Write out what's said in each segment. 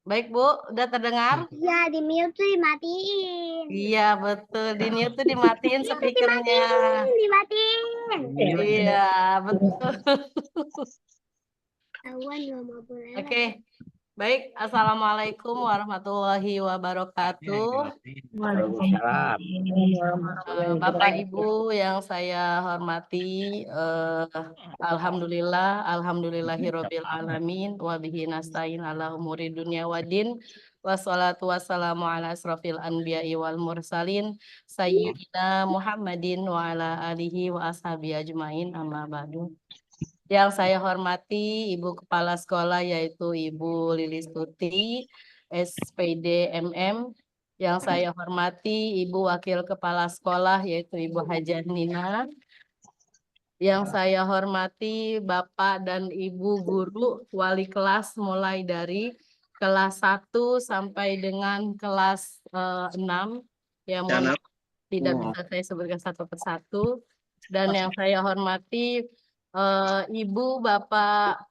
Baik, Bu. Udah terdengar? Iya, di mute tuh dimatiin. Iya, betul. Di mute tuh dimatiin speakernya. Dimatiin. Iya, betul. Oke. Baik. Assalamualaikum warahmatullahi wabarakatuh. Waalaikumsalam. Bapak Ibu yang saya hormati, alhamdulillahirobbil alamin wa bihi nasta'in ala umuri dunya waddin. Wassalatu wassalamu ala asrofil anbiya'i wal mursalin sayyidina Muhammadin wa ala alihi wa ashabihi ajmain amma ba'du. Yang saya hormati Ibu Kepala Sekolah yaitu Ibu Lilis Tuti, SPD MM. Yang saya hormati Ibu Wakil Kepala Sekolah yaitu Ibu Hajah Nina. Yang saya hormati Bapak dan Ibu Guru wali kelas mulai dari kelas 1 sampai dengan kelas 6. Ya, mohon tidak bisa saya sebutkan satu persatu. Dan yang saya hormati Ibu, Bapak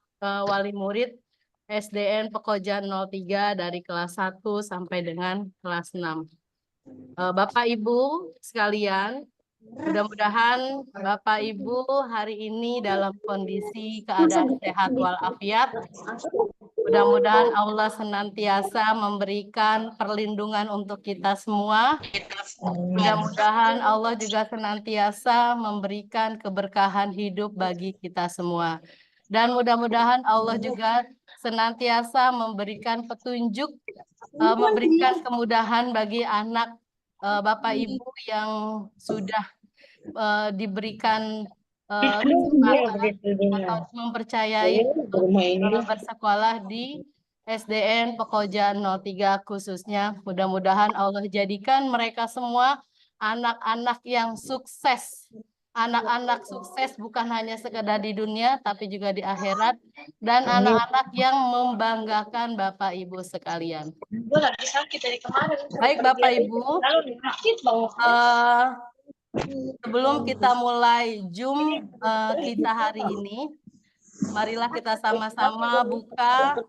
wali murid SDN Pekojan 03 dari kelas 1 sampai dengan kelas 6. Bapak Ibu sekalian, mudah-mudahan Bapak Ibu hari ini dalam kondisi keadaan sehat walafiat. Mudah-mudahan Allah senantiasa memberikan perlindungan untuk kita semua. Mudah-mudahan Allah juga senantiasa memberikan keberkahan hidup bagi kita semua. Dan mudah-mudahan Allah juga senantiasa memberikan petunjuk, memberikan kemudahan bagi anak Bapak Ibu yang sudah diberikan atau mempercayai bersekolah di SDN Pekojan 03 khususnya. Mudah-mudahan Allah jadikan mereka semua anak-anak yang sukses. Anak-anak sukses bukan hanya sekedar di dunia, tapi juga di akhirat. Dan anak-anak yang membanggakan Bapak Ibu sekalian. Baik Bapak Ibu, sebelum kita mulai Zoom kita hari ini, marilah kita sama-sama buka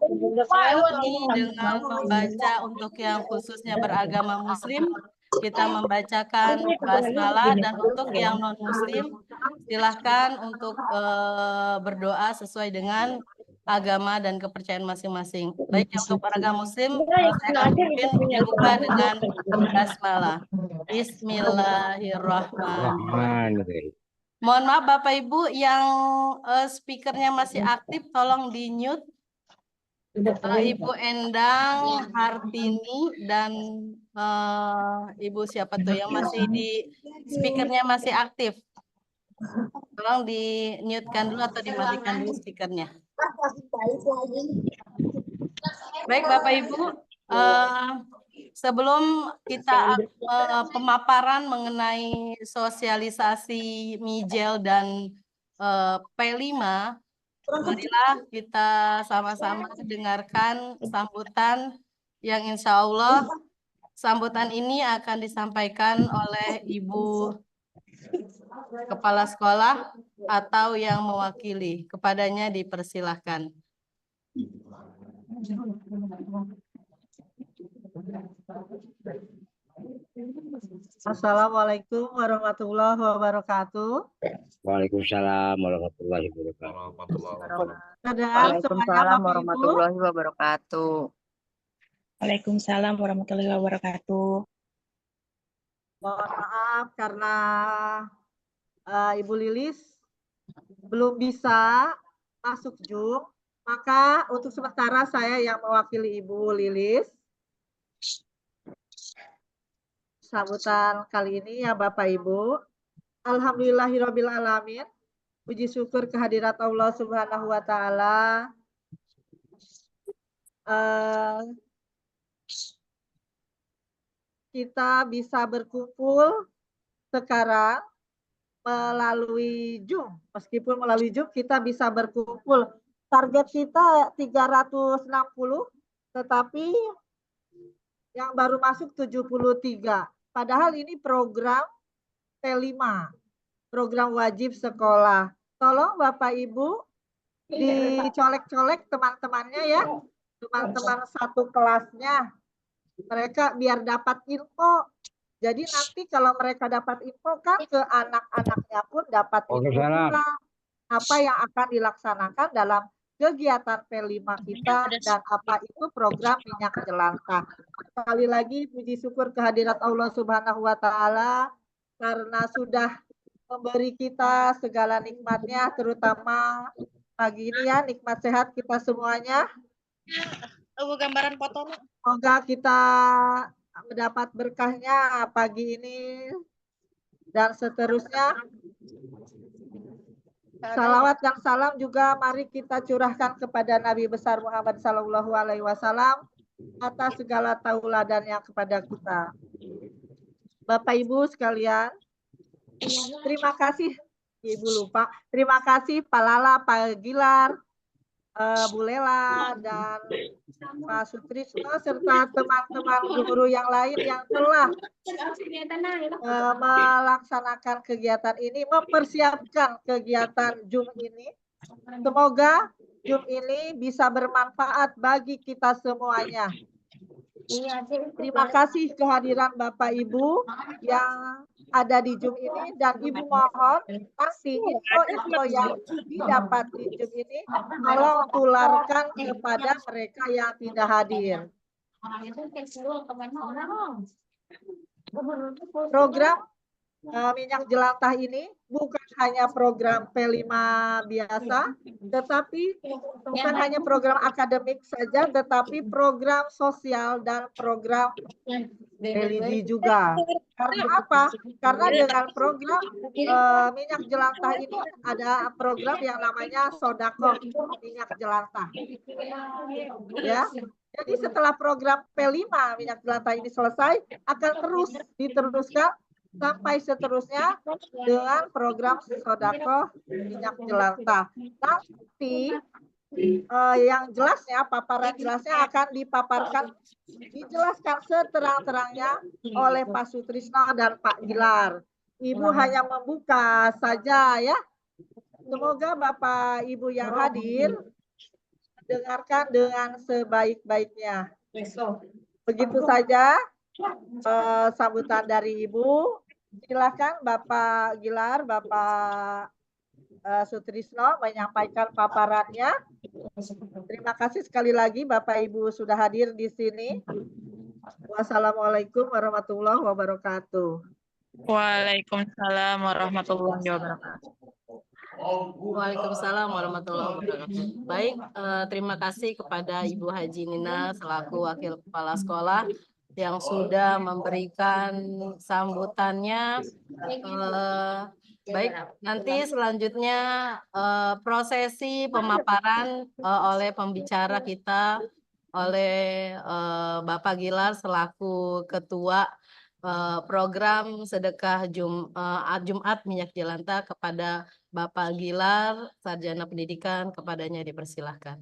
ini dengan membaca untuk yang khususnya beragama Muslim. Kita membacakan basmalah, dan untuk yang non-Muslim silahkan untuk berdoa sesuai dengan agama dan kepercayaan masing-masing. Baik, untuk beragama Muslim, saya akan mungkin dibuka dengan basmalah. Bismillahirrahmanirrahim. Mohon maaf Bapak Ibu yang speakernya masih aktif, tolong di-mute. Ibu Endang Hartini dan Ibu siapa tuh yang masih di speakernya masih aktif. Tolong di-mute-kan dulu atau dimatikan dulu speakernya. Baik Bapak Ibu, sebelum kita pemaparan mengenai sosialisasi Mijel dan P5, marilah kita sama-sama dengarkan sambutan yang insya Allah sambutan ini akan disampaikan oleh Ibu Kepala Sekolah atau yang mewakili. Kepadanya dipersilahkan. Assalamualaikum warahmatullahi wabarakatuh. Waalaikumsalam warahmatullahi wabarakatuh. Waalaikumsalam warahmatullahi wabarakatuh. Waalaikumsalam warahmatullahi wabarakatuh. Mohon maaf karena Ibu Lilis belum bisa masuk Zoom, maka untuk sementara saya yang mewakili Ibu Lilis. Sambutan kali ini ya Bapak Ibu. Alhamdulillahirabbil alamin. Puji syukur kehadirat Allah Subhanahu wa taala. Kita bisa berkumpul sekarang melalui Zoom. Meskipun melalui Zoom kita bisa berkumpul. Target kita 360, tetapi yang baru masuk 73. Padahal ini program P5, program wajib sekolah. Tolong Bapak Ibu, dicolek-colek teman-temannya ya, teman-teman satu kelasnya. Mereka biar dapat info. Jadi nanti kalau mereka dapat info kan ke anak-anaknya pun dapat info Waalaikumsalam. juga apa yang akan dilaksanakan dalam kegiatan P5 kita dan apa itu program minyak jelantah. Sekali lagi puji syukur kehadirat Allah Subhanahu wa taala karena sudah memberi kita segala nikmatnya, terutama pagi ini ya, nikmat sehat kita semuanya. Gambaran foto. Semoga kita mendapat berkahnya pagi ini dan seterusnya. Salawat dan salam juga mari kita curahkan kepada Nabi besar Muhammad SAW atas segala tauladannya kepada kita. Bapak Ibu sekalian, terima kasih Ibu lupa. Terima kasih Pak Lala, Pak Gilar, Bu Lela dan Pak Sutrisno serta teman-teman guru yang lain yang telah melaksanakan kegiatan ini, mempersiapkan kegiatan Zoom ini. Semoga Zoom ini bisa bermanfaat bagi kita semuanya. Terima kasih kehadiran Bapak Ibu yang ada di Zoom ini dan Ibu mohon nanti info-info yang didapat di Zoom ini tolong tularkan kepada mereka yang tidak hadir. Program minyak jelantah ini bukan hanya program P5 biasa, tetapi bukan hanya program akademik saja, tetapi program sosial dan program religi juga. Karena apa? Karena dengan program minyak jelantah ini ada program yang namanya Sodako minyak jelantah. Ya. Jadi setelah program P5 minyak jelantah ini selesai, akan terus diteruskan sampai seterusnya dengan program Sodako minyak jelantah. Nanti yang jelasnya, paparan jelasnya akan dijelaskan seterang-terangnya oleh Pak Sutrisno dan Pak Gilar. Ibu hanya membuka saja ya. Semoga Bapak Ibu yang hadir dengarkan dengan sebaik-baiknya. Begitu saja sambutan dari Ibu. Silakan Bapak Gilar, Bapak Sutrisno menyampaikan paparannya. Terima kasih sekali lagi Bapak Ibu sudah hadir di sini. Wassalamualaikum warahmatullahi wabarakatuh. Waalaikumsalam warahmatullahi wabarakatuh. Waalaikumsalam warahmatullahi wabarakatuh. Baik, terima kasih kepada Ibu Haji Nina selaku Wakil Kepala Sekolah yang sudah memberikan sambutannya. Baik, nanti selanjutnya prosesi pemaparan oleh pembicara kita, oleh Bapak Gilar selaku Ketua program sedekah Jumat minyak jelantah kepada Bapak Gilar, Sarjana Pendidikan, kepadanya dipersilahkan.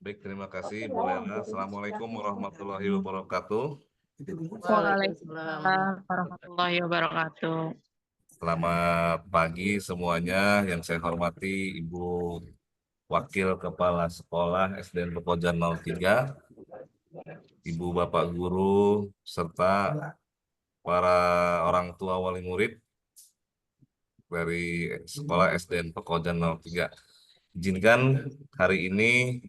Baik, terima kasih Bu Lela. Assalamualaikum warahmatullahi wabarakatuh. Waalaikumsalam warahmatullahi wabarakatuh. Selamat pagi semuanya. Yang saya hormati Ibu Wakil Kepala Sekolah SDN Pekojan 03, Ibu Bapak Guru, serta para orang tua wali murid dari Sekolah SDN Pekojan 03. Izinkan hari ini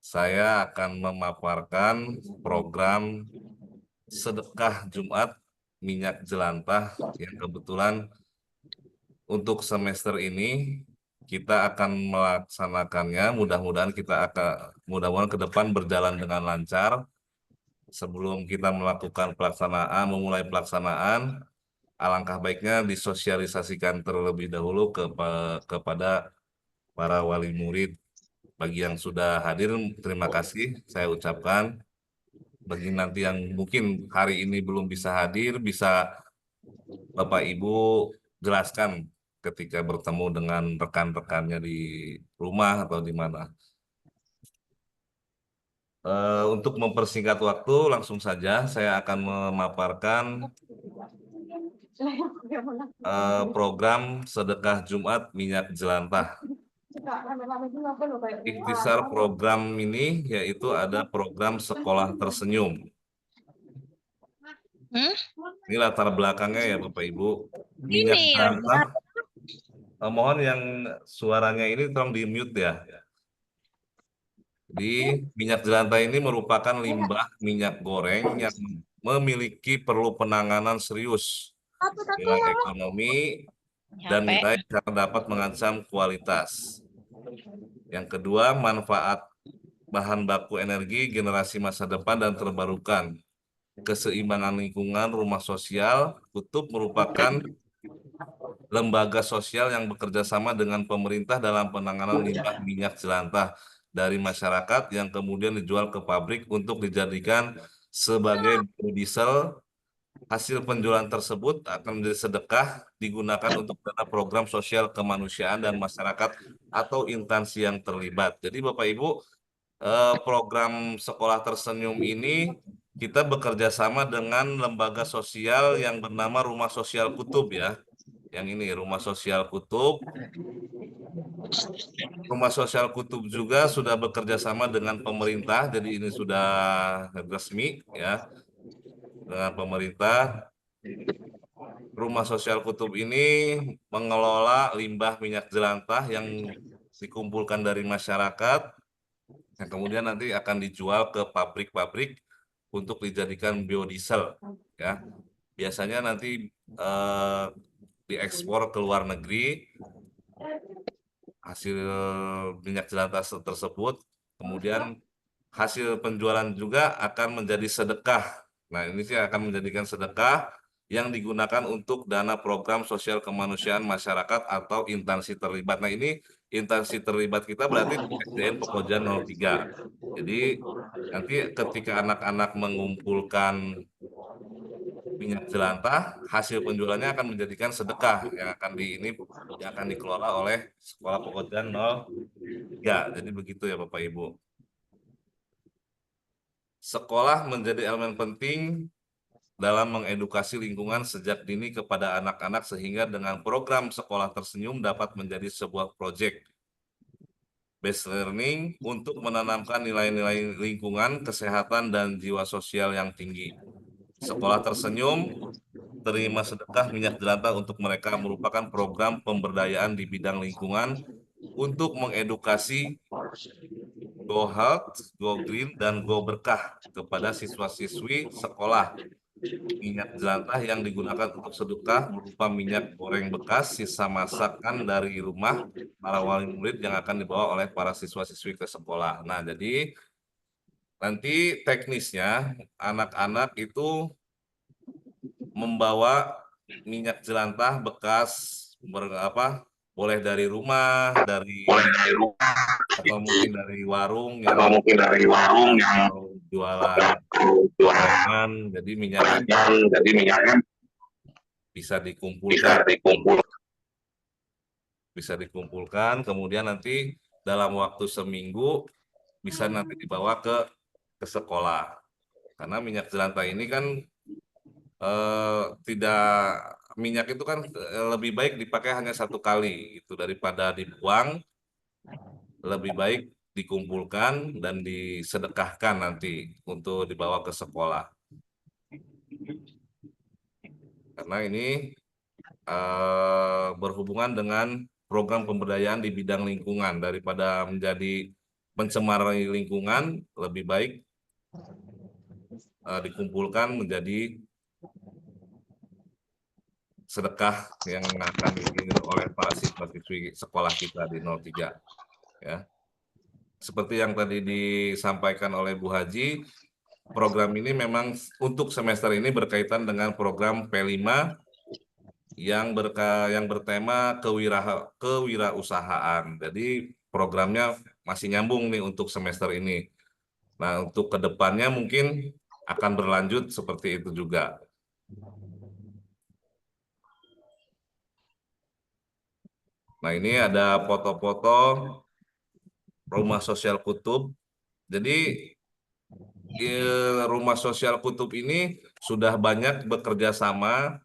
saya akan memaparkan program sedekah Jumat minyak jelantah yang kebetulan untuk semester ini kita akan melaksanakannya. Mudah-mudahan ke depan berjalan dengan lancar. Sebelum kita memulai pelaksanaan, alangkah baiknya disosialisasikan terlebih dahulu kepada para wali murid. Bagi yang sudah hadir, terima kasih saya ucapkan. Bagi nanti yang mungkin hari ini belum bisa hadir, bisa Bapak Ibu jelaskan ketika bertemu dengan rekan-rekannya di rumah atau di mana. Untuk mempersingkat waktu, langsung saja saya akan memaparkan program sedekah Jumat minyak jelantah. Ikhtisar program ini yaitu ada program sekolah tersenyum. Ini latar belakangnya ya Bapak Ibu. Minyak jelantah. Mohon yang suaranya ini tolong di mute ya. Jadi minyak jelantah ini merupakan limbah minyak goreng yang memiliki perlu penanganan serius nilai ekonomi dan nilai karena dapat mengancam kualitas. Yang kedua, manfaat bahan baku energi generasi masa depan dan terbarukan. Keseimbangan lingkungan rumah sosial Kutub merupakan lembaga sosial yang bekerja sama dengan pemerintah dalam penanganan limbah minyak jelantah dari masyarakat yang kemudian dijual ke pabrik untuk dijadikan sebagai biodiesel. Hasil penjualan tersebut akan menjadi sedekah digunakan untuk dana program sosial kemanusiaan dan masyarakat atau instansi yang terlibat. Jadi Bapak Ibu, program sekolah tersenyum ini kita bekerja sama dengan lembaga sosial yang bernama Rumah Sosial Kutub ya. Yang ini Rumah Sosial Kutub. Rumah Sosial Kutub juga sudah bekerja sama dengan pemerintah, jadi ini sudah resmi ya dengan pemerintah. Rumah Sosial Kutub ini mengelola limbah minyak jelantah yang dikumpulkan dari masyarakat, yang kemudian nanti akan dijual ke pabrik-pabrik untuk dijadikan biodiesel ya. Biasanya nanti diekspor ke luar negeri hasil minyak jelantah tersebut, kemudian hasil penjualan juga akan menjadi sedekah. Nah, ini sih akan menjadikan sedekah yang digunakan untuk dana program sosial kemanusiaan masyarakat atau instansi terlibat. Nah, ini instansi terlibat kita berarti SDN Pekojan 03. Jadi nanti ketika anak-anak mengumpulkan minyak jelantah, hasil penjualannya akan menjadikan sedekah yang akan dikelola oleh Sekolah Pekojan 03. Jadi begitu ya Bapak Ibu. Sekolah menjadi elemen penting dalam mengedukasi lingkungan sejak dini kepada anak-anak sehingga dengan program sekolah tersenyum dapat menjadi sebuah proyek based learning untuk menanamkan nilai-nilai lingkungan, kesehatan, dan jiwa sosial yang tinggi. Sekolah tersenyum terima sedekah minyak jelantah untuk mereka merupakan program pemberdayaan di bidang lingkungan untuk mengedukasi Go Health, Go Green, dan Go Berkah kepada siswa-siswi sekolah. Minyak jelantah yang digunakan untuk sedekah berupa minyak goreng bekas, sisa masakan dari rumah para wali murid yang akan dibawa oleh para siswa-siswi ke sekolah. Nah, jadi nanti teknisnya anak-anak itu membawa minyak jelantah bekas boleh dari rumah, atau mungkin dari warung yang jualan gorengan, jadi minyaknya bisa dikumpulkan, kemudian nanti dalam waktu seminggu bisa nanti dibawa ke sekolah. Karena minyak jelantah ini kan minyak itu kan lebih baik dipakai hanya satu kali itu daripada dibuang, lebih baik dikumpulkan dan disedekahkan nanti untuk dibawa ke sekolah. Karena ini berhubungan dengan program pemberdayaan di bidang lingkungan, daripada menjadi pencemar lingkungan, lebih baik dikumpulkan menjadi sedekah yang akan diinginkan oleh para siswa-siswi sekolah kita di 03. Ya. Seperti yang tadi disampaikan oleh Bu Haji, program ini memang untuk semester ini berkaitan dengan program P5 yang bertema kewirausahaan. Jadi programnya masih nyambung nih untuk semester ini. Nah, untuk kedepannya mungkin akan berlanjut seperti itu juga. Nah, ini ada foto-foto Rumah Sosial Kutub. Jadi Rumah Sosial Kutub ini sudah banyak bekerja sama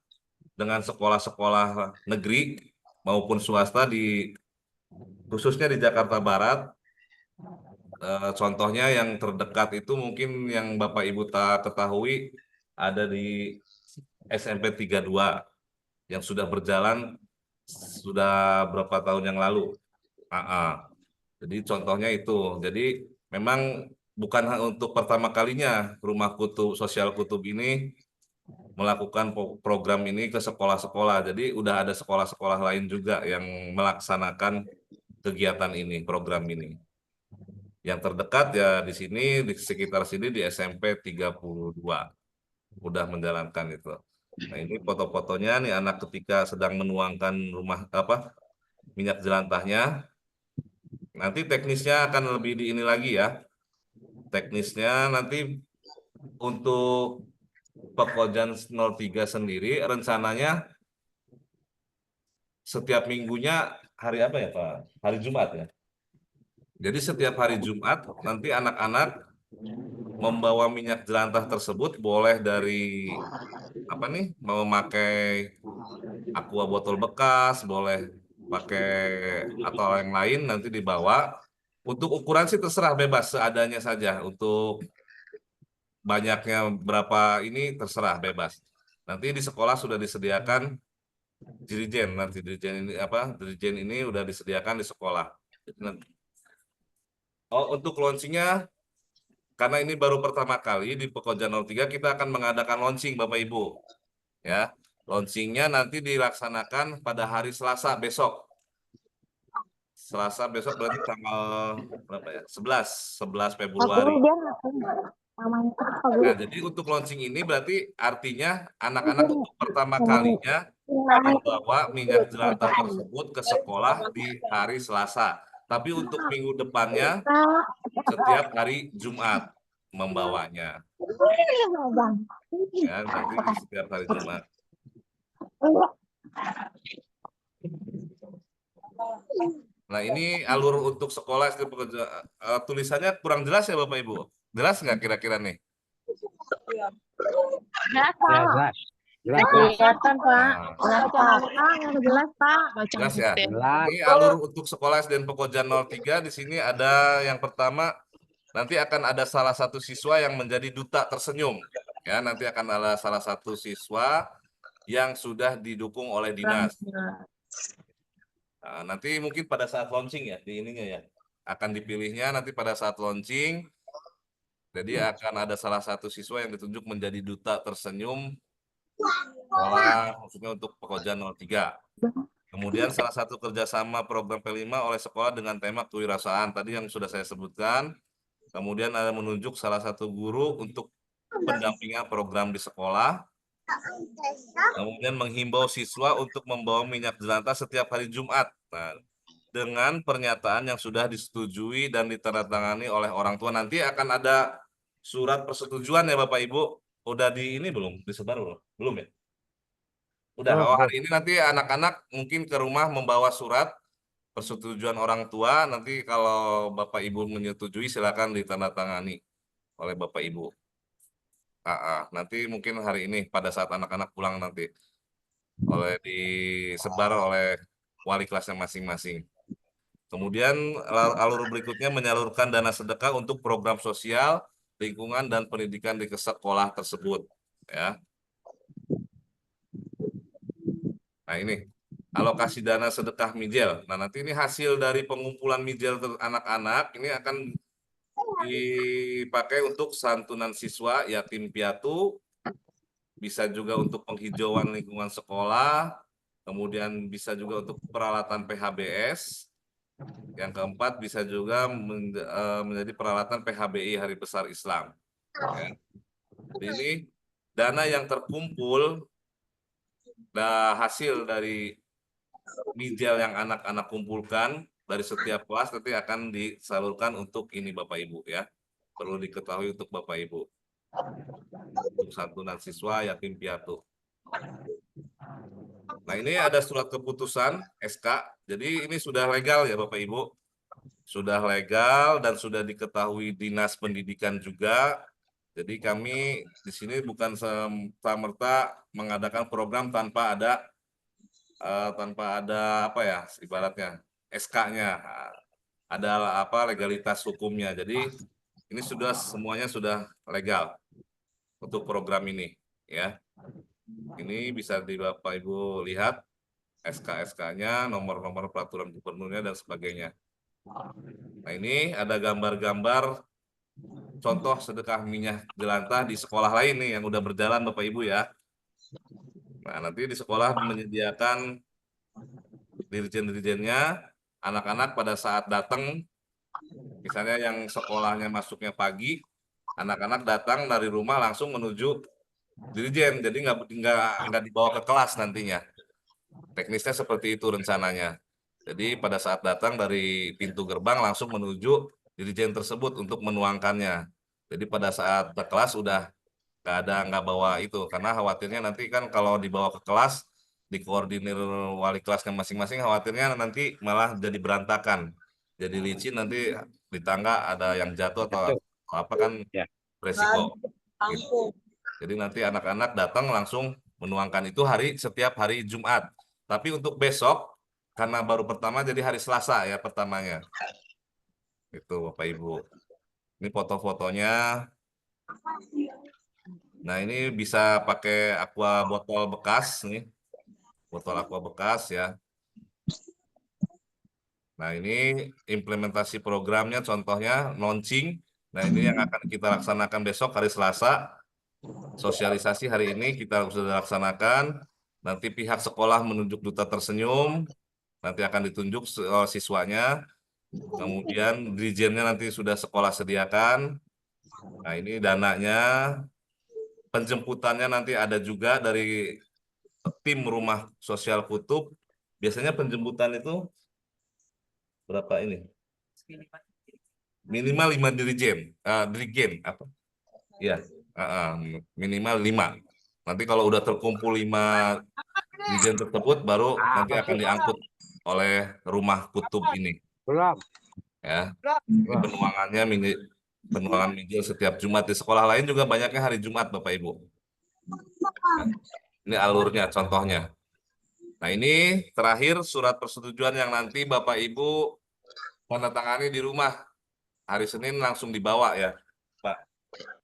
dengan sekolah-sekolah negeri maupun swasta di khususnya di Jakarta Barat. Contohnya yang terdekat itu mungkin yang Bapak Ibu tak ketahui ada di SMP 32 yang sudah berjalan sudah berapa tahun yang lalu. Jadi contohnya itu. Jadi memang bukan untuk pertama kalinya Rumah Kutub Sosial Kutub ini melakukan program ini ke sekolah-sekolah. Jadi udah ada sekolah-sekolah lain juga yang melaksanakan kegiatan ini, program ini. Yang terdekat ya di sini, di sekitar sini di SMP 32 udah menjalankan itu. Nah ini foto-fotonya nih anak ketika sedang menuangkan minyak jelantahnya. Nanti teknisnya akan lebih di ini lagi ya. Teknisnya nanti untuk Pekojan 03 sendiri rencananya setiap minggunya hari apa ya Pak? Hari Jumat ya. Jadi setiap hari Jumat nanti anak-anak membawa minyak jelantah tersebut boleh dari mau memakai aqua botol bekas, boleh pakai atau yang lain nanti dibawa. Untuk ukuran sih terserah bebas seadanya saja. Untuk banyaknya berapa ini terserah bebas. Nanti di sekolah sudah disediakan dirijen. Nanti dirijen ini udah disediakan di sekolah. Untuk launchingnya karena ini baru pertama kali di Pekojan 03 kita akan mengadakan launching Bapak Ibu. Ya. Launchingnya nanti dilaksanakan pada hari Selasa besok. Selasa besok berarti tanggal berapa ya? 11 Februari. Nah, jadi untuk launching ini berarti artinya anak-anak untuk pertama kalinya membawa minyak jelantah tersebut ke sekolah di hari Selasa. Tapi untuk minggu depannya setiap hari Jumat membawanya. Ya, nanti setiap hari Jumat. Nah, ini alur untuk sekolah SD Pekojan. Tulisannya kurang jelas ya Bapak Ibu? Jelas nggak kira-kira nih? Jelas, Ya, Pak. jelas. Kelihatan, Pak. Jelas, Pak. Jelas ya. Jelas. Ini alur untuk sekolah SD Pekojan 03 di sini ada yang pertama nanti akan ada salah satu siswa yang menjadi duta tersenyum. Ya, nanti akan ada salah satu siswa yang sudah didukung oleh dinas. Nah, nanti mungkin pada saat launching ya di ininya ya akan dipilihnya nanti pada saat launching. Jadi akan ada salah satu siswa yang ditunjuk menjadi duta tersenyum sekolah maksudnya untuk Pekojan 03. Kemudian salah satu kerjasama program P5 oleh sekolah dengan tema kewirausahaan tadi yang sudah saya sebutkan. Kemudian ada menunjuk salah satu guru untuk pendampingan program di sekolah. Kemudian menghimbau siswa untuk membawa minyak jelantah setiap hari Jumat. Nah, dengan pernyataan yang sudah disetujui dan ditandatangani oleh orang tua. Nanti akan ada surat persetujuan ya Bapak Ibu. Udah di ini belum? Disebar belum? Belum ya? Udah, hari ini nanti anak-anak mungkin ke rumah membawa surat persetujuan orang tua. Nanti kalau Bapak Ibu menyetujui silakan ditandatangani oleh Bapak Ibu. Nanti mungkin hari ini pada saat anak-anak pulang nanti disebar oleh wali kelasnya masing-masing. Kemudian alur berikutnya menyalurkan dana sedekah untuk program sosial, lingkungan dan pendidikan di sekolah tersebut. Ya. Nah ini alokasi dana sedekah mijel. Nah nanti ini hasil dari pengumpulan mijel anak-anak ini akan dipakai untuk santunan siswa yatim piatu, bisa juga untuk penghijauan lingkungan sekolah, kemudian bisa juga untuk peralatan PHBS. Yang keempat bisa juga menjadi peralatan PHBI Hari Besar Islam. Ya. Ini dana yang terkumpul hasil dari mijel yang anak-anak kumpulkan dari setiap kelas nanti akan disalurkan untuk ini Bapak Ibu ya. Perlu diketahui untuk Bapak Ibu. Untuk santunan siswa yatim piatu. Nah ini ada surat keputusan SK. Jadi ini sudah legal ya Bapak Ibu. Sudah legal dan sudah diketahui Dinas Pendidikan juga. Jadi kami di sini bukan serta-merta mengadakan program tanpa ada apa ya ibaratnya SK-nya, ada apa legalitas hukumnya. Jadi ini semuanya sudah legal untuk program ini, ya. Ini bisa di Bapak Ibu lihat SK-SK-nya, nomor-nomor peraturan gubernurnya dan sebagainya. Nah, ini ada gambar-gambar contoh sedekah minyak jelantah di sekolah lain nih yang udah berjalan Bapak Ibu ya. Nah, nanti di sekolah menyediakan dirjen-dirjennya, anak-anak pada saat datang, misalnya yang sekolahnya masuknya pagi, anak-anak datang dari rumah langsung menuju dirjen, jadi nggak dibawa ke kelas nantinya. Teknisnya seperti itu rencananya. Jadi pada saat datang dari pintu gerbang langsung menuju dirjen tersebut untuk menuangkannya. Jadi pada saat ke kelas udah nggak bawa itu, karena khawatirnya nanti kan kalau dibawa ke kelas dikoordinir wali kelasnya masing-masing, khawatirnya nanti malah jadi berantakan, jadi licin, nanti di tangga ada yang jatuh atau apa kan Ya. resiko. Gitu. Jadi nanti anak-anak datang langsung menuangkan itu setiap hari Jumat. Tapi untuk besok karena baru pertama jadi hari Selasa ya pertamanya. Itu Bapak Ibu. Ini foto-fotonya. Nah, ini bisa pakai aqua botol bekas nih. Botol aqua bekas ya. Nah, ini implementasi programnya contohnya launching. Nah, ini yang akan kita laksanakan besok hari Selasa. Sosialisasi hari ini kita sudah laksanakan. Nanti pihak sekolah menunjuk duta tersenyum. Nanti akan ditunjuk siswanya. Kemudian dirjennya nanti sudah sekolah sediakan. Nah, ini dananya. Penjemputannya nanti ada juga dari tim Rumah Sosial Kutub. Biasanya penjemputan itu berapa ini? Minimal 5 dirjen apa? Ya, minimal 5. Nanti kalau udah terkumpul 5 dirjen tersebut, baru nanti akan diangkut oleh Rumah Kutub ini. Belum. Ya, ini penuangan mijil setiap Jumat. Di sekolah lain juga banyaknya hari Jumat, Bapak Ibu. Nah, ini alurnya, contohnya. Nah, ini terakhir surat persetujuan yang nanti Bapak Ibu tanda tangani di rumah. Hari Senin langsung dibawa ya, Pak.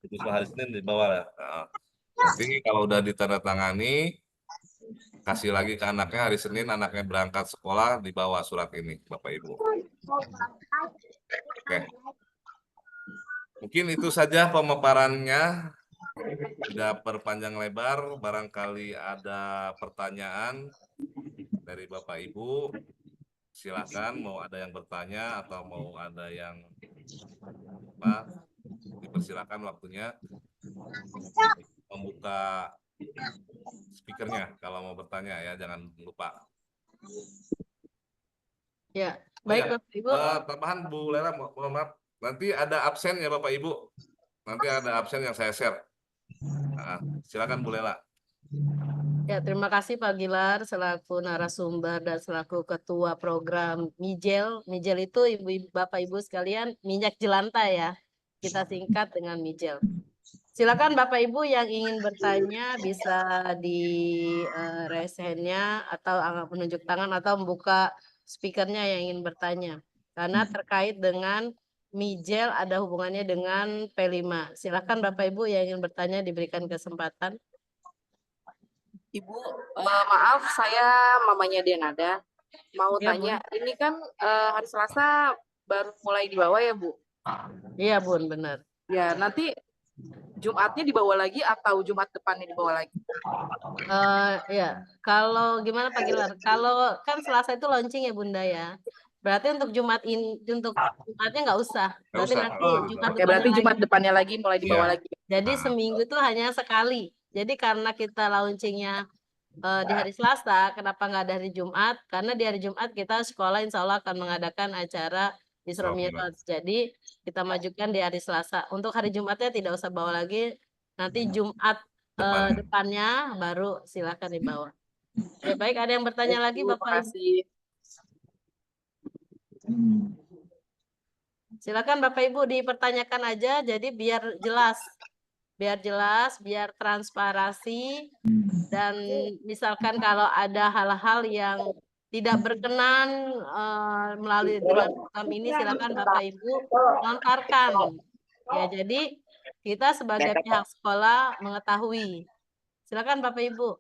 Itu hari Senin dibawa ya. Nanti kalau udah ditandatangani, kasih lagi ke anaknya hari Senin, anaknya berangkat sekolah, dibawa surat ini, Bapak Ibu. Oke. Mungkin itu saja pemaparannya. Tidak perpanjang lebar, barangkali ada pertanyaan dari Bapak Ibu. Silakan, mau ada yang bertanya atau mau ada yang apa, dipersilakan waktunya. Membuka speakernya kalau mau bertanya ya, jangan lupa. Ya, baik Bapak Ibu. Tambahan Bu Lela, mohon maaf. Nanti ada absen ya Bapak Ibu. Nanti ada absen yang saya share. Nah, silakan Bu Lela. Ya, terima kasih Pak Gilar selaku narasumber dan selaku ketua program Mijel. Mijel itu Bapak Ibu sekalian minyak jelantah ya. Kita singkat dengan Mijel. Silakan Bapak Ibu yang ingin bertanya bisa di raise hand-nya atau menunjuk tangan atau membuka speakernya yang ingin bertanya. Karena terkait dengan Mijel ada hubungannya dengan P5. Silakan Bapak Ibu yang ingin bertanya diberikan kesempatan. Ibu, maaf saya mamanya Denada. Mau Ya, tanya, ini kan hari Selasa baru mulai dibawa ya Bu? Iya Bun, benar. Ya, nanti Jumatnya dibawa lagi atau Jumat depannya dibawa lagi? Ya, kalau gimana Pak Gilar? Kalau kan Selasa itu launching ya Bunda ya. Berarti untuk Jumatnya nggak usah. Berarti nanti Jumat Oke, berarti depannya Jumat lagi. depannya lagi mulai dibawa lagi. Jadi seminggu itu hanya sekali. Jadi karena kita launchingnya di hari Selasa, kenapa nggak dari Jumat? Karena di hari Jumat kita sekolah insya Allah akan mengadakan acara Isra Mi'raj. Jadi kita majukan di hari Selasa. Untuk hari Jumatnya tidak usah bawa lagi. Nanti Jumat depannya baru silakan dibawa. Ya baik, ada yang bertanya lagi Bapak Ibu? Silakan Bapak Ibu dipertanyakan aja. Jadi biar jelas, biar transparansi. Dan misalkan kalau ada hal-hal yang tidak berkenan melalui dengan program ini, silakan Bapak Ibu lontarkan. Ya, jadi kita sebagai pihak sekolah mengetahui. Silakan Bapak Ibu.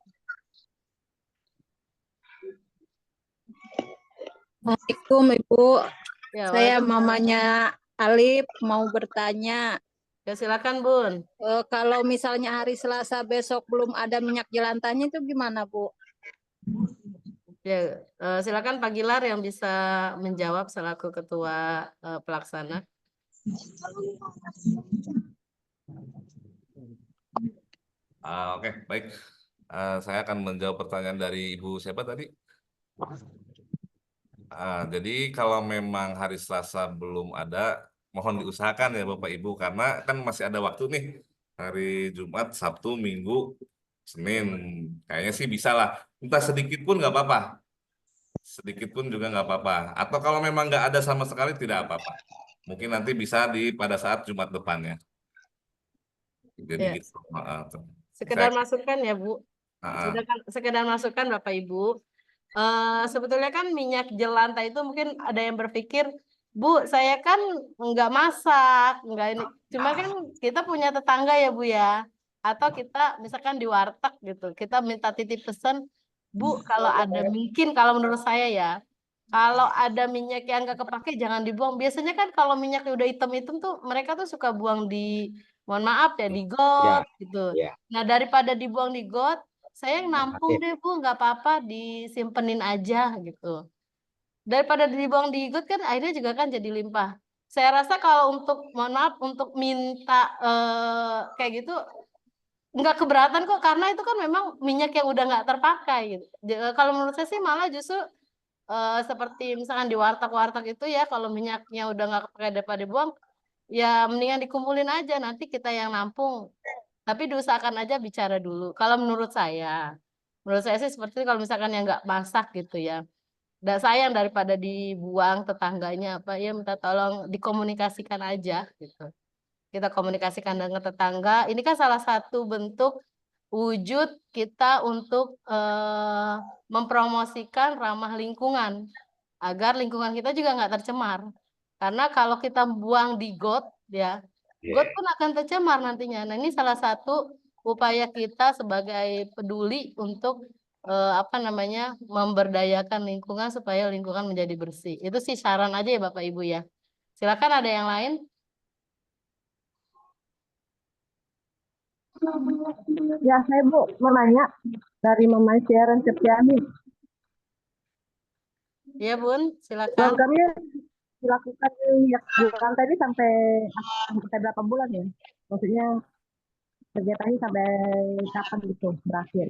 Assalamualaikum Ibu, Ya, saya waalaikumsalam. mamanya Alif mau bertanya, Ya, silakan Bun. kalau misalnya hari Selasa besok belum ada minyak jelantahnya itu gimana Bu? Ya, silakan Pak Gilar yang bisa menjawab selaku ketua pelaksana. Oke, baik. Saya akan menjawab pertanyaan dari Ibu siapa tadi? Jadi kalau memang hari Selasa belum ada, mohon diusahakan ya Bapak Ibu, karena kan masih ada waktu nih, hari Jumat, Sabtu, Minggu, Senin. Kayaknya sih bisa lah, entah sedikit pun nggak apa-apa. Sedikit pun juga nggak apa-apa. Atau kalau memang nggak ada sama sekali tidak apa-apa. Mungkin nanti bisa pada saat Jumat depannya. Jadi Ya. gitu. Sekedar masukan ya Bu. Ah, Sekedar masukan Bapak Ibu. Sebetulnya kan minyak jelantah itu mungkin ada yang berpikir, Bu, saya kan nggak masak, nggak ini. Cuma kan kita punya tetangga ya Bu ya. Atau kita misalkan di warteg gitu, kita minta titip pesan, Bu, kalau ada mungkin kalau menurut saya ya, kalau ada minyak yang nggak kepake jangan dibuang. Biasanya kan kalau minyaknya udah hitam-hitam tuh mereka tuh suka buang di, mohon maaf ya, di got gitu. ya. Nah, daripada dibuang di got, saya yang nampung deh Bu, nggak apa-apa, disimpenin aja gitu. Daripada dibuang di got kan akhirnya juga kan jadi limpah. Saya rasa kalau untuk, mohon maaf, untuk minta kayak gitu nggak keberatan kok, karena itu kan memang minyak yang udah nggak terpakai gitu. Kalau menurut saya sih malah justru seperti misalkan di warteg-warteg itu ya, kalau minyaknya udah nggak kepakai daripada dibuang, ya mendingan dikumpulin aja, nanti kita yang nampung. Tapi diusahakan aja bicara dulu. Kalau menurut saya sih seperti itu, kalau misalkan yang nggak masak gitu ya. Nggak sayang daripada dibuang tetangganya apa ya, minta tolong dikomunikasikan aja gitu. Kita komunikasikan dengan tetangga. Ini kan salah satu bentuk wujud kita untuk mempromosikan ramah lingkungan agar lingkungan kita juga nggak tercemar. Karena kalau kita buang di got ya, got pun akan tercemar nantinya. Nah, ini salah satu upaya kita sebagai peduli untuk apa namanya, memberdayakan lingkungan supaya lingkungan menjadi bersih. Itu sih saran aja ya Bapak Ibu ya. Silakan ada yang lain. Ya, saya Bu mau nanya dari Mama Sharon Septiani. Iya Bun, silakan. Programnya dilakukan minyak jelantah ini sampai berapa bulan ya? Maksudnya kegiatannya sampai kapan gitu berakhir?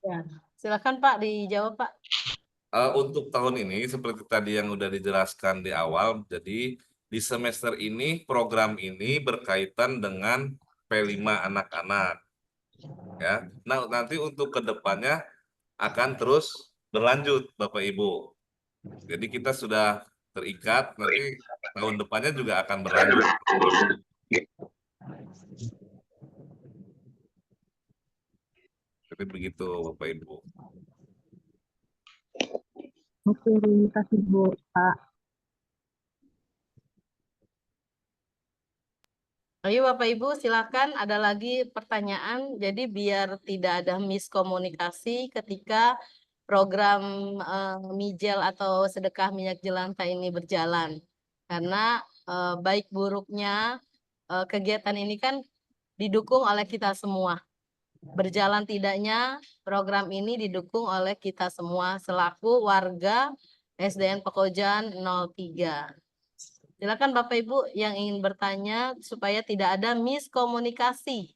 Ya, silakan Pak dijawab Pak. Untuk tahun ini seperti tadi yang udah dijelaskan di awal, jadi di semester ini program ini berkaitan dengan P5 anak-anak. Ya. Nah, nanti untuk kedepannya akan terus berlanjut Bapak Ibu. Jadi kita sudah terikat, nanti tahun depannya juga akan berlanjut. Jadi begitu Bapak Ibu. Oke, terima kasih Bu. Pak. Ayo Bapak Ibu silakan, ada lagi pertanyaan. Jadi biar tidak ada miskomunikasi ketika program mijel atau sedekah minyak jelantah ini berjalan. Karena baik buruknya kegiatan ini kan didukung oleh kita semua. Berjalan tidaknya program ini didukung oleh kita semua selaku warga SDN Pekojan 03. Silakan Bapak Ibu yang ingin bertanya supaya tidak ada miskomunikasi.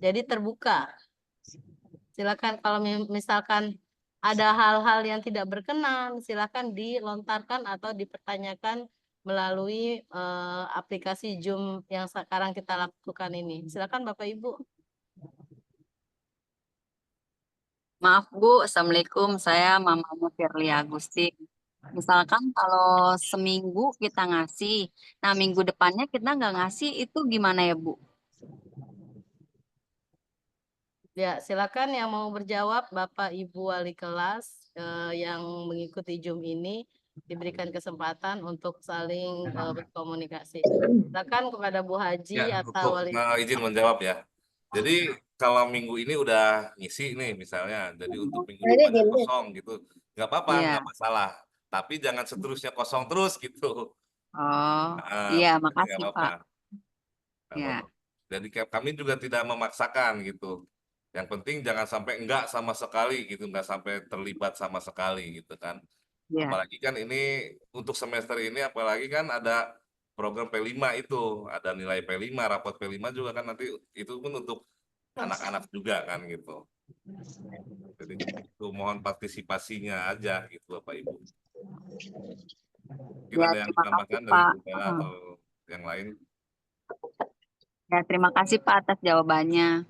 Jadi terbuka. Silakan kalau misalkan ada hal-hal yang tidak berkenan, silakan dilontarkan atau dipertanyakan melalui aplikasi Zoom yang sekarang kita lakukan ini. Silakan Bapak Ibu. Maaf Bu, Assalamualaikum. Saya Mama Firly Agusti. Misalkan kalau seminggu kita ngasih, nah minggu depannya kita nggak ngasih, itu gimana ya Bu? Ya, silakan yang mau berjawab Bapak Ibu wali kelas yang mengikuti Zoom ini diberikan kesempatan untuk saling berkomunikasi. Silakan kepada Bu Haji Ya, atau untuk wali. izin menjawab ya. Jadi kalau minggu ini udah ngisi nih misalnya, jadi untuk minggu depannya kosong gitu, nggak apa-apa, Iya. nggak masalah. Tapi jangan seterusnya kosong terus gitu. Oh, iya, Berarti nggak makasih apa-apa. Pak. Nggak Ya, apa-apa. Jadi kami juga tidak memaksakan gitu. Yang penting jangan sampai enggak sama sekali gitu, nggak sampai terlibat sama sekali gitu kan. ya, Apalagi kan ini untuk semester ini apalagi kan ada program P5 itu, ada nilai P5, rapot P5 juga kan nanti itu pun untuk anak-anak juga kan gitu. Jadi itu mohon partisipasinya aja gitu Bapak Ibu. Kira ya, ada yang terima kasih ditambahkan dari Pak. Bu Bella atau yang lain? Ya, terima kasih Pak atas jawabannya.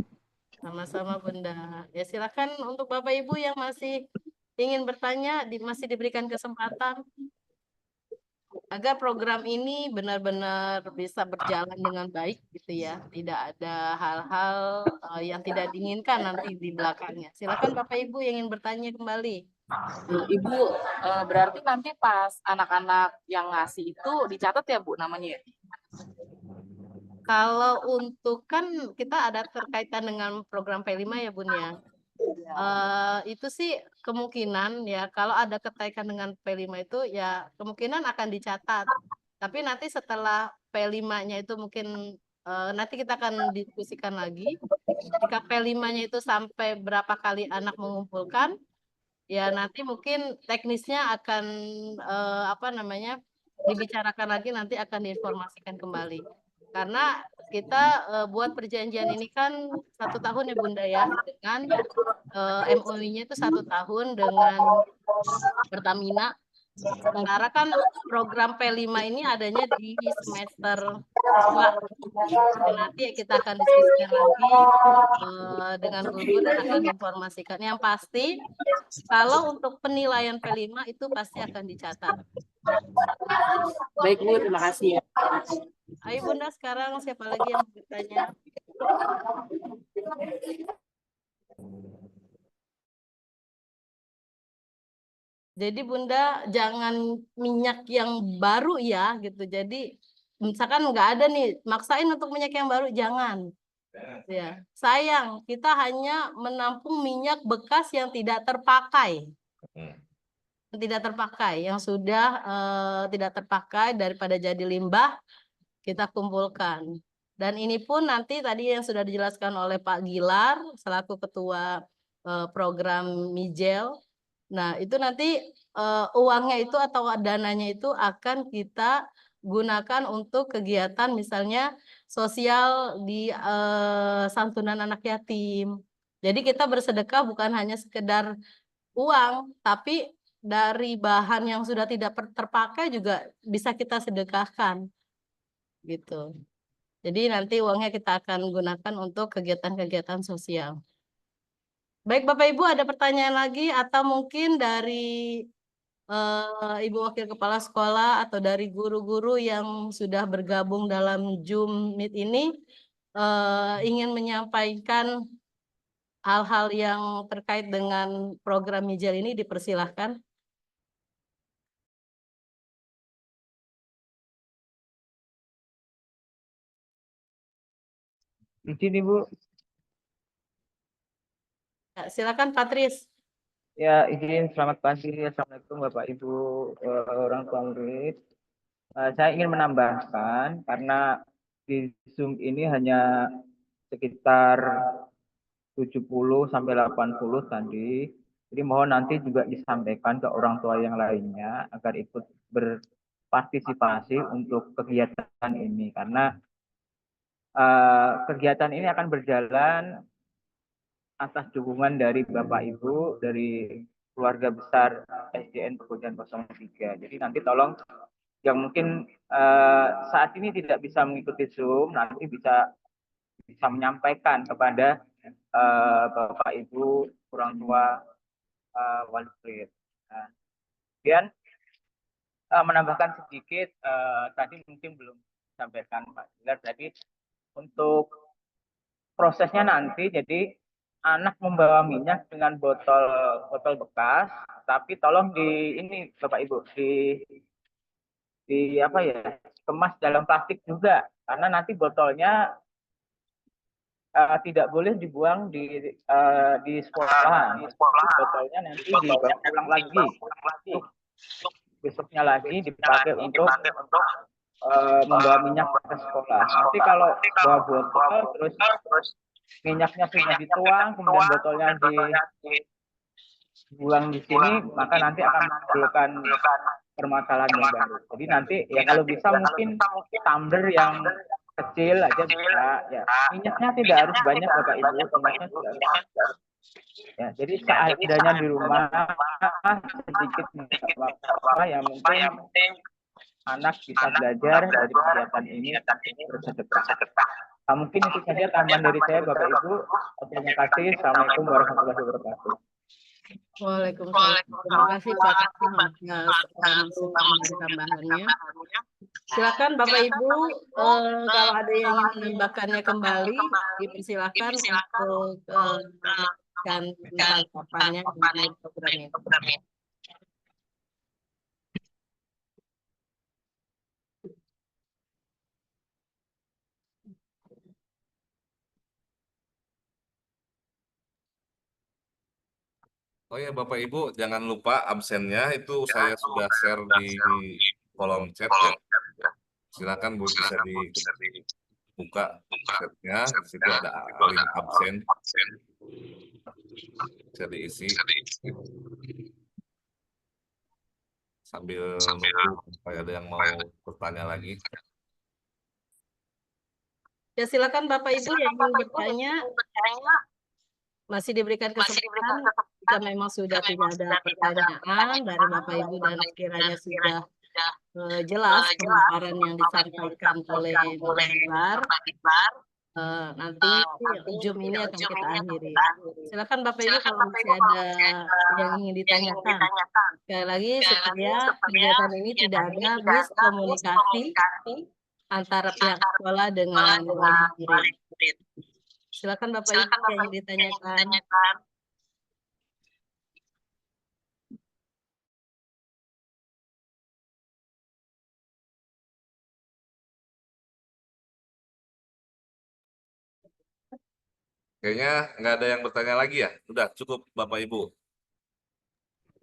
Sama-sama Bunda. Ya silakan untuk Bapak Ibu yang masih ingin bertanya, masih diberikan kesempatan agar program ini benar-benar bisa berjalan dengan baik gitu ya. Tidak ada hal-hal yang tidak diinginkan nanti di belakangnya. Silakan Bapak Ibu yang ingin bertanya kembali. Ibu, berarti nanti pas anak-anak yang ngasih itu dicatat ya Bu namanya ya? Kalau untuk kan kita ada terkaitan dengan program P5 ya Bun ya. Itu sih kemungkinan ya kalau ada keterkaitan dengan P5 itu ya kemungkinan akan dicatat. Tapi nanti setelah P5-nya itu mungkin nanti kita akan diskusikan lagi. Jika P5-nya itu sampai berapa kali anak mengumpulkan, ya nanti mungkin teknisnya akan apa namanya dibicarakan lagi, nanti akan diinformasikan kembali. Karena kita buat perjanjian ini kan 1 tahun ya Bunda ya, dengan MOU-nya itu 1 tahun dengan Pertamina. Sementara kan program P5 ini adanya di semester 2. Dan nanti kita akan diskusikan lagi dengan Bu dan akan diinformasikan. Yang pasti kalau untuk penilaian P5 itu pasti akan dicatat. Baik Bu, terima kasih ya. Ayo Bunda, sekarang siapa lagi yang bertanya? Jadi Bunda jangan minyak yang baru ya gitu. Jadi misalkan nggak ada nih, maksain untuk minyak yang baru, jangan. Ya, sayang kita hanya menampung minyak bekas yang tidak terpakai. Tidak terpakai, yang sudah tidak terpakai daripada jadi limbah kita kumpulkan. Dan ini pun nanti tadi yang sudah dijelaskan oleh Pak Gilar selaku ketua program Mijel. Nah, itu nanti uangnya itu atau dananya itu akan kita gunakan untuk kegiatan misalnya sosial di santunan anak yatim. Jadi kita bersedekah bukan hanya sekedar uang, tapi dari bahan yang sudah tidak terpakai juga bisa kita sedekahkan gitu. Jadi nanti uangnya kita akan gunakan untuk kegiatan-kegiatan sosial. Baik Bapak Ibu, ada pertanyaan lagi atau mungkin dari Ibu Wakil Kepala Sekolah atau dari guru-guru yang sudah bergabung dalam Zoom Meet ini ingin menyampaikan hal-hal yang terkait dengan program Mijel ini, dipersilahkan. Izin Ibu. Ya, silakan Patris. Ya, izin selamat pagi. Assalamualaikum Bapak Ibu orang tua murid. Saya ingin menambahkan karena di Zoom ini hanya sekitar 70 sampai 80 tadi. Jadi mohon nanti juga disampaikan ke orang tua yang lainnya agar ikut berpartisipasi untuk kegiatan ini karena kegiatan ini akan berjalan atas dukungan dari Bapak Ibu dari keluarga besar SDN Pekojan 03. Jadi nanti tolong yang mungkin saat ini tidak bisa mengikuti Zoom nanti bisa menyampaikan kepada Bapak Ibu orang tua wali murid. Nah, kemudian menambahkan sedikit tadi mungkin belum disampaikan Pak Gilar tadi untuk prosesnya nanti jadi anak membawa minyak dengan botol bekas, tapi tolong ini Bapak Ibu di apa ya, kemas dalam plastik juga, karena nanti botolnya tidak boleh dibuang di sekolah. Botolnya nanti dibawa pulang lagi. Besoknya lagi dipakai untuk membawa minyak ke sekolah. Nanti kalau bawa botol terus minyaknya sudah dituang, kemudian botolnya dibuang di sini, maka nanti akan menimbulkan permasalahan yang baru. Jadi nanti ya kalau bisa mungkin tumbler yang kecil aja bisa ya. Minyaknya tidak harus banyak Bapak Ibu, minyaknya tidak harus. Ya, jadi seadanya di rumah sedikit apa yang penting anak bisa belajar dari kegiatan ini bersedekah. Nah, mungkin itu saja tambahan dari saya Bapak Ibu. Terima kasih. Assalamualaikum warahmatullahi wabarakatuh. Waalaikumsalam. Terima kasih Pak atas masukan dan tambahannya. Silakan Bapak Ibu, kalau ada yang ingin menambahkannya kembali, dipersilakan untuk menambahkan tanggapannya mengenai program ini. Oh ya Bapak Ibu, jangan lupa absennya itu saya sudah share di kolom chat ya. Silakan Bu bisa dibuka chatnya, di situ ada link absen, bisa diisi. Sambil nunggu sampai ada yang mau bertanya lagi. Ya silakan Bapak Ibu yang ingin bertanya. Masih diberikan kesempatan jika memang sudah tidak ada pertanyaan dari Bapak Ibu dan sekiranya sudah jelas pemaparan yang disampaikan oleh Mbak nanti Zoom ini akan kita akhiri. Silakan Bapak Ibu kalau masih ada yang ingin ditanyakan. Sekali lagi supaya kegiatan ini tidak ada miskomunikasi antara pihak sekolah dengan wali murid. Silakan Bapak Ibu yang ditanyakan. Kayaknya nggak ada yang bertanya lagi ya? Udah cukup Bapak Ibu.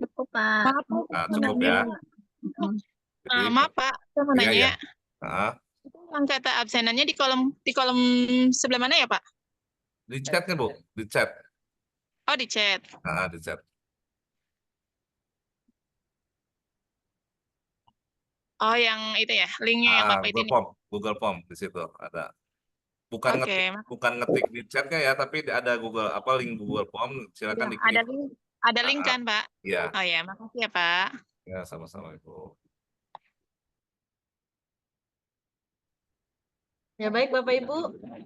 Cukup Pak. Nah, cukup ya. Jadi, Maaf Pak, saya mau iya, nanya. iya. Itu yang kata absenannya di kolom sebelah mana ya Pak? Di chatnya Bu, di chat. Oh di chat. Di chat. Oh yang itu ya, linknya yang Bapak itu. Google Form di situ ada. Bukan ngetik di chatnya ya, tapi ada link Google Form, silakan diklik. Ada link kan Pak? Iya. Oh ya, makasih ya Pak. Ya, sama-sama Ibu. Ya baik Bapak Ibu,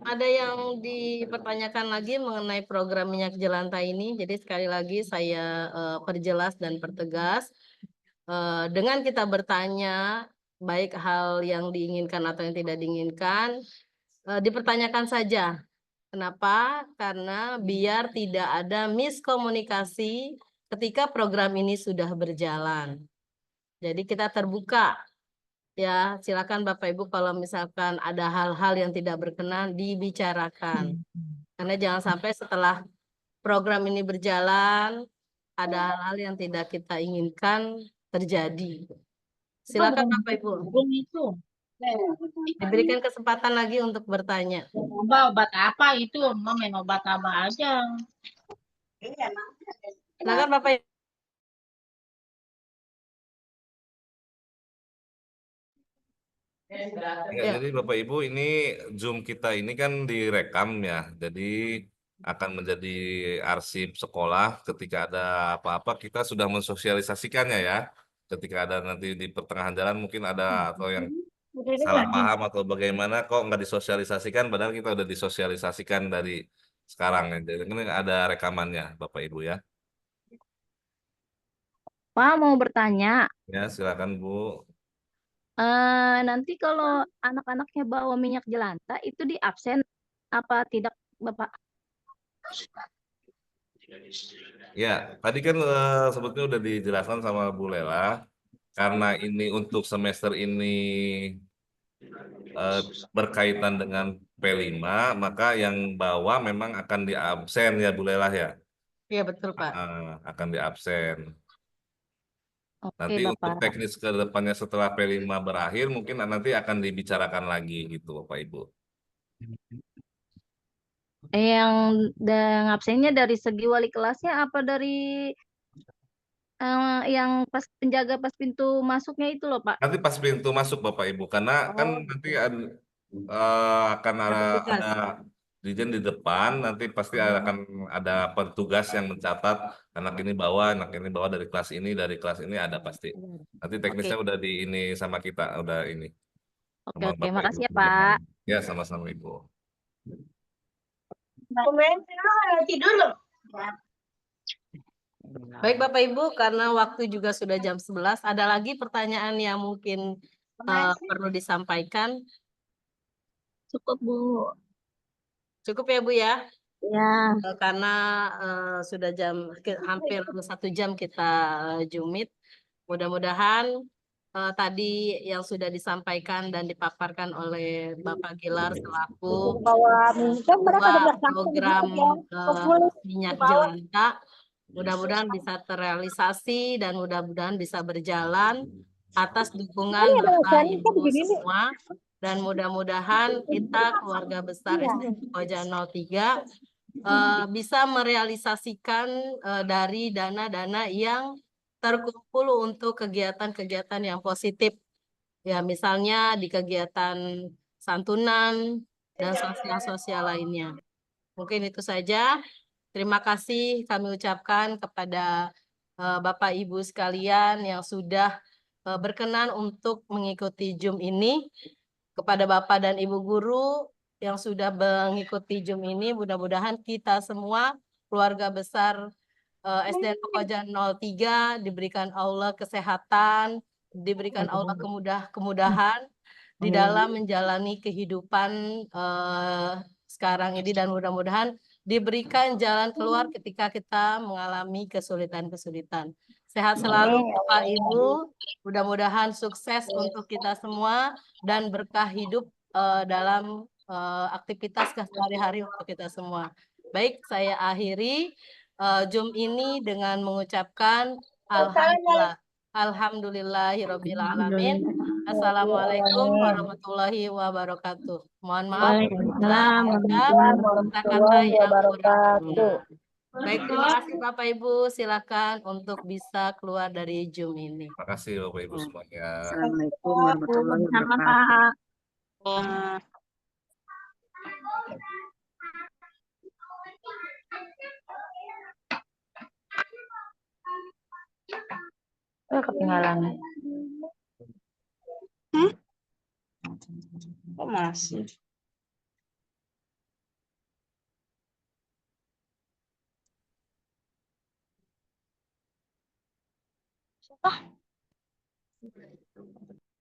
ada yang dipertanyakan lagi mengenai program minyak jelantah ini. Jadi sekali lagi saya perjelas dan pertegas. Dengan kita bertanya, baik hal yang diinginkan atau yang tidak diinginkan, dipertanyakan saja. Kenapa? Karena biar tidak ada miskomunikasi ketika program ini sudah berjalan. Jadi kita terbuka. Ya, silakan Bapak Ibu kalau misalkan ada hal-hal yang tidak berkenan dibicarakan. Karena jangan sampai setelah program ini berjalan ada hal-hal yang tidak kita inginkan terjadi. Silakan Bapak Ibu. Diberikan kesempatan lagi untuk bertanya. Obat apa itu? Main obat apa aja? Silakan Bapak Ibu. Ya, jadi Bapak Ibu ini Zoom kita ini kan direkam ya, jadi akan menjadi arsip sekolah. Ketika ada apa-apa kita sudah mensosialisasikannya ya. Ketika ada nanti di pertengahan jalan mungkin ada atau yang salah paham atau bagaimana kok nggak disosialisasikan, padahal kita udah disosialisasikan dari sekarang ya. Jadi ini ada rekamannya Bapak Ibu ya. Pak mau bertanya. Ya silakan Bu. Nanti kalau anak-anaknya bawa minyak jelantah itu di absen apa tidak Bapak? Ya, tadi kan sebetulnya udah dijelaskan sama Bu Lela, karena ini untuk semester ini eh, berkaitan dengan P5, maka yang bawah memang akan diabsen ya Bu Lela ya. Iya betul Pak. Akan diabsen. Oke, Nanti untuk Bapak. teknis ke depannya setelah P5 berakhir mungkin nanti akan dibicarakan lagi gitu Bapak Ibu. Yang ngabsennya dari segi wali kelasnya apa dari yang pas penjaga pas pintu masuknya itu loh, Pak? Nanti pas pintu masuk Bapak Ibu, karena kan Oh, nanti akan Ada tugas. ada dirjen di depan, nanti pasti akan ada petugas yang mencatat anak ini bawa dari kelas ini ada pasti. Nanti teknisnya oke. udah di ini sama kita, udah ini Oke, sama oke. Bapak Ibu Makasih ya, penjagaan. Pak. Ya, sama-sama Ibu. Baik Bapak Ibu, karena waktu juga sudah jam 11, ada lagi pertanyaan yang mungkin perlu disampaikan. Cukup, Bu. Cukup ya Bu ya? Ya. Karena sudah hampir 1 jam kita jumit. Mudah-mudahan tadi yang sudah disampaikan dan dipaparkan oleh Bapak Gilar selaku ketua program minyak jelanta, mudah-mudahan bisa terrealisasi dan mudah-mudahan bisa berjalan atas dukungan Bapak Ibu semua. Dan mudah-mudahan kita keluarga besar SD Koja 03 bisa merealisasikan dari dana-dana yang terkumpul untuk kegiatan-kegiatan yang positif. Ya, misalnya di kegiatan santunan dan sosial-sosial lainnya. Mungkin itu saja. Terima kasih kami ucapkan kepada Bapak Ibu sekalian yang sudah berkenan untuk mengikuti Zoom ini. Kepada Bapak dan Ibu guru yang sudah mengikuti Zoom ini, mudah-mudahan kita semua keluarga besar SDN Pekojan 03 diberikan Allah kesehatan, diberikan Allah kemudahan di dalam menjalani kehidupan sekarang ini, dan mudah-mudahan diberikan jalan keluar ketika kita mengalami kesulitan-kesulitan. Sehat selalu Bapak Ibu, mudah-mudahan sukses untuk kita semua dan berkah hidup dalam aktivitas sehari-hari untuk kita semua. Baik, saya akhiri Zoom ini dengan mengucapkan Alhamdulillahirabbil alamin. Assalamualaikum warahmatullahi wabarakatuh. Mohon maaf Waalaikumsalam ada kata-kata yang kurang berkenan. Baik, terima kasih Bapak Ibu. Silakan untuk bisa keluar dari Zoom ini. Terima kasih Bapak Ibu semuanya. Assalamualaikum warahmatullahi wabarakatuh. Ketinggalan. Kok masih? Siapa?